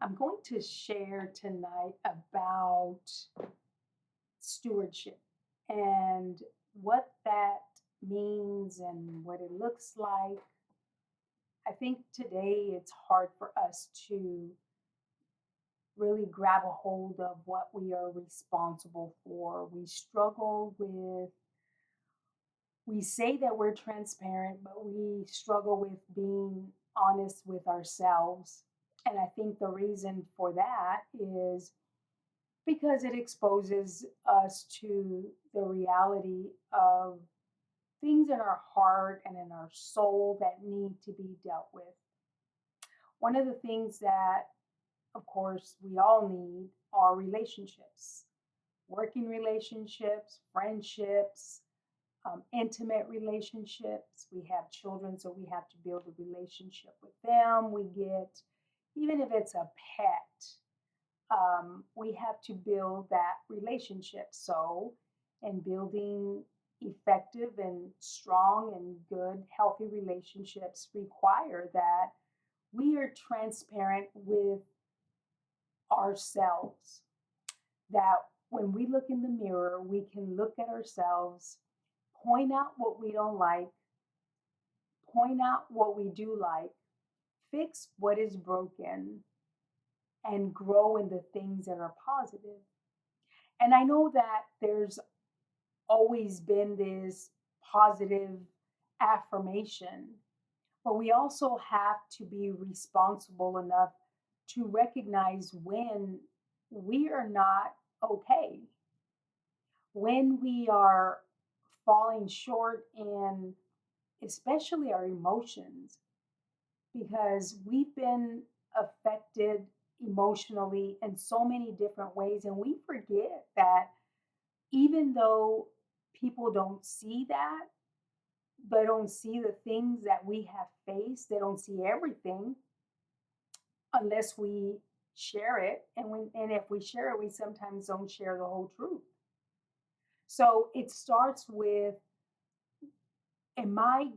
I'm going to share tonight about stewardship and what that means and what it looks like. I think today it's hard for us to really grab a hold of what we are responsible for. We say that we're transparent, but we struggle with being honest with ourselves. And I think the reason for that is because it exposes us to the reality of things in our heart and in our soul that need to be dealt with. One of the things that, of course, we all need are relationships, working relationships, friendships, intimate relationships. We have children, so we have to build a relationship with them. We get, even if it's a pet, we have to build that relationship. So, in building effective and strong and good, healthy relationships require that we are transparent with ourselves. That when we look in the mirror, we can look at ourselves, point out what we don't like, point out what we do like, fix what is broken, and grow in the things that are positive. And I know that there's always been this positive affirmation, but we also have to be responsible enough to recognize when we are not okay, when we are falling short in especially our emotions, because we've been affected emotionally in so many different ways, and we forget that even though people don't see that, they don't see the things that we have faced, they don't see everything unless we share it. And if we share it, we sometimes don't share the whole truth. So it starts with, am I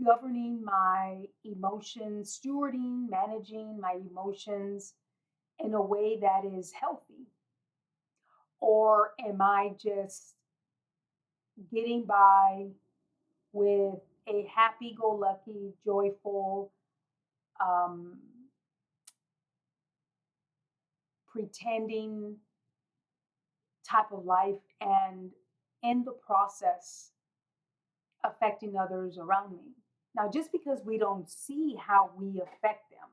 governing my emotions, stewarding, managing my emotions in a way that is healthy? Or am I just getting by with a happy go lucky, joyful, um, pretending type of life, and in the process affecting others around me? Now, just because we don't see how we affect them,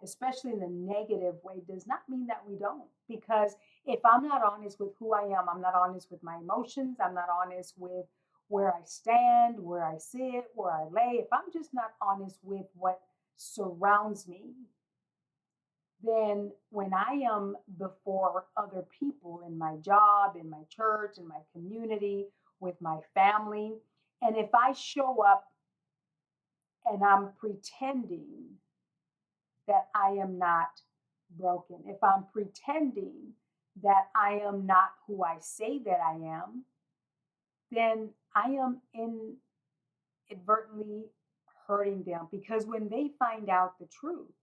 especially in the negative way, does not mean that we don't. Because if I'm not honest with who I am, I'm not honest with my emotions, I'm not honest with where I stand, where I sit, where I lay, if I'm just not honest with what surrounds me, then when I am before other people in my job, in my church, in my community, with my family, and if I show up and I'm pretending that I am not broken, if I'm pretending that I am not who I say that I am, then I am inadvertently hurting them, because when they find out the truth,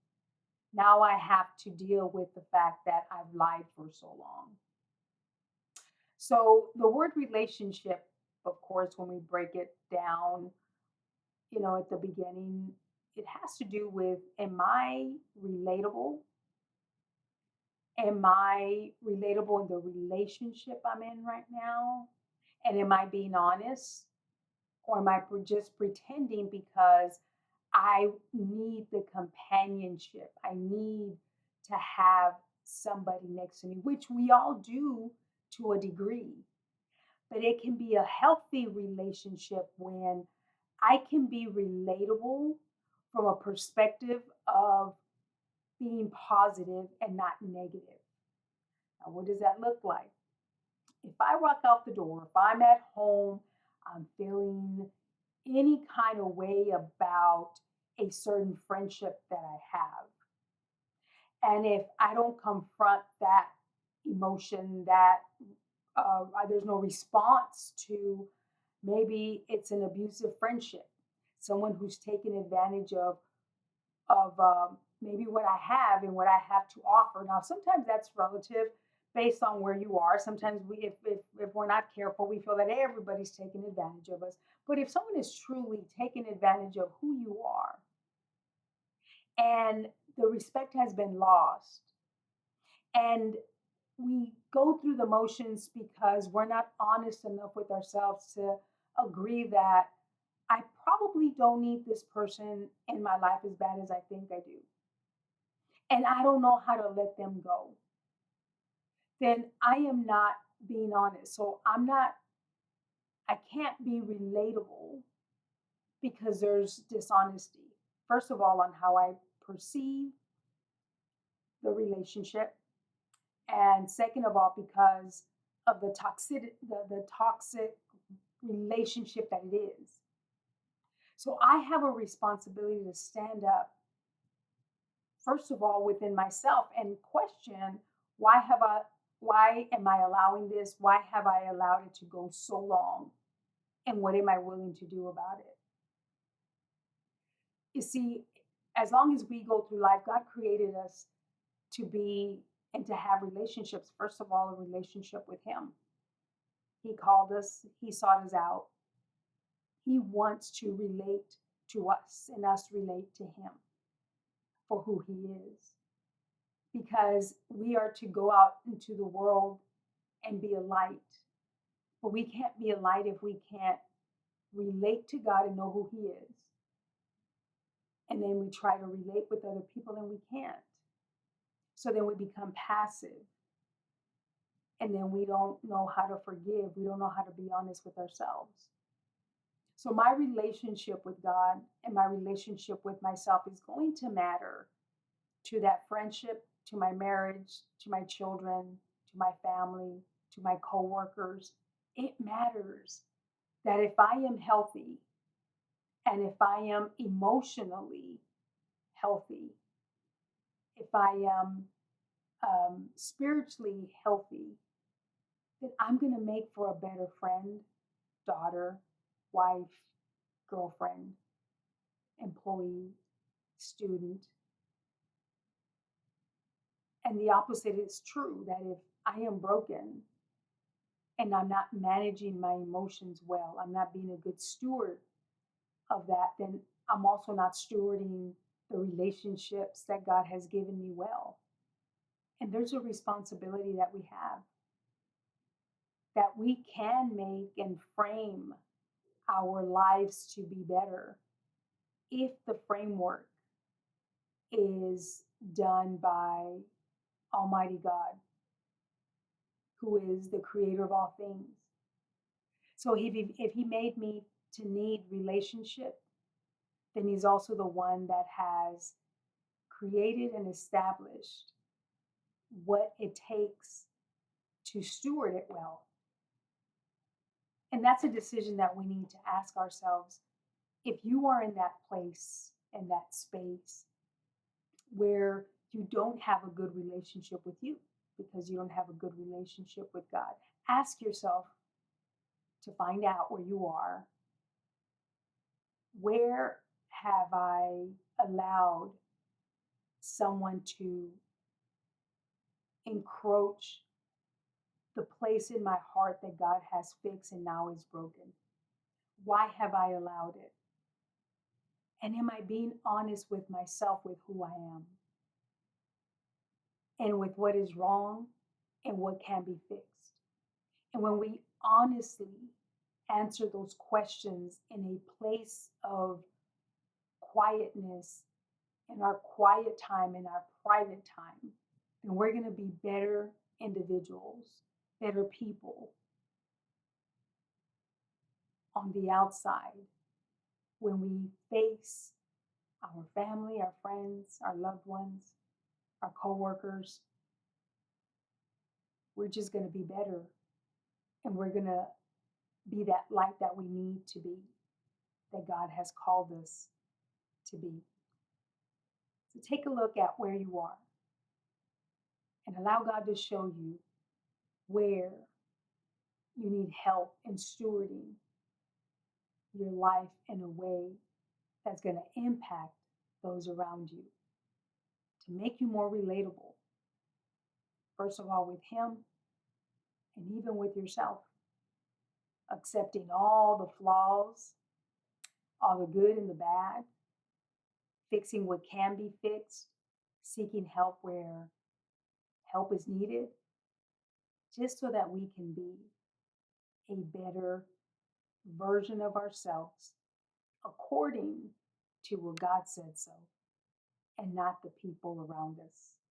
now I have to deal with the fact that I've lied for so long. So the word relationship, of course, when we break it down, at the beginning, it has to do with, am I relatable? Am I relatable in the relationship I'm in right now? And am I being honest? Or am I just pretending because I need the companionship? I need to have somebody next to me, which we all do to a degree. But it can be a healthy relationship when I can be relatable from a perspective of being positive and not negative. Now, what does that look like? If I walk out the door, if I'm at home, I'm feeling any kind of way about a certain friendship that I have. And if I don't confront that emotion, that there's no response to, maybe it's an abusive friendship, someone who's taken advantage of maybe what I have and what I have to offer. Now, sometimes that's relative based on where you are. Sometimes if we're not careful, we feel that everybody's taking advantage of us. But if someone is truly taking advantage of who you are and the respect has been lost, and we go through the motions because we're not honest enough with ourselves to agree that I probably don't need this person in my life as bad as I think I do. And I don't know how to let them go. Then I am not being honest. So I can't be relatable because there's dishonesty. First of all, on how I perceive the relationship. And second of all, because of the toxic relationship that it is. So I have a responsibility to stand up, first of all, within myself and question why have I why am I allowing this? Why have I allowed it to go so long? And what am I willing to do about it? You see, as long as we go through life, God created us to be and to have relationships. First of all, a relationship with Him. He called us, He sought us out. He wants to relate to us and us relate to Him for who He is. Because we are to go out into the world and be a light. But we can't be a light if we can't relate to God and know who He is. And then we try to relate with other people and we can't. So then we become passive. And then we don't know how to forgive. We don't know how to be honest with ourselves. So my relationship with God and my relationship with myself is going to matter to that friendship, to my marriage, to my children, to my family, to my coworkers. It matters that if I am healthy and if I am emotionally healthy, if I am spiritually healthy, then I'm going to make for a better friend, daughter, wife, girlfriend, employee, student. And the opposite is true that if I am broken and I'm not managing my emotions well, I'm not being a good steward of that, then I'm also not stewarding the relationships that God has given me well. And there's a responsibility that we have that we can make and frame our lives to be better if the framework is done by Almighty God, who is the creator of all things. So if he made me to need relationship, then he's also the one that has created and established what it takes to steward it well. And that's a decision that we need to ask ourselves. If you are in that place, in that space where you don't have a good relationship with you because you don't have a good relationship with God, ask yourself to find out where you are. Where have I allowed someone to encroach the place in my heart that God has fixed and now is broken? Why have I allowed it? And am I being honest with myself with who I am and with what is wrong and what can be fixed? And when we honestly answer those questions in a place of quietness, in our quiet time, in our private time, then we're going to be better individuals, better people on the outside when we face our family, our friends, our loved ones, our coworkers. We're just going to be better and we're going to be that light that we need to be, that God has called us to be. So take a look at where you are and allow God to show you where you need help in stewarding your life in a way that's going to impact those around you. to make you more relatable. First of all, with Him and even with yourself, accepting all the flaws, all the good and the bad, fixing what can be fixed, seeking help where help is needed, just so that we can be a better version of ourselves according to what God said so, and not the people around us.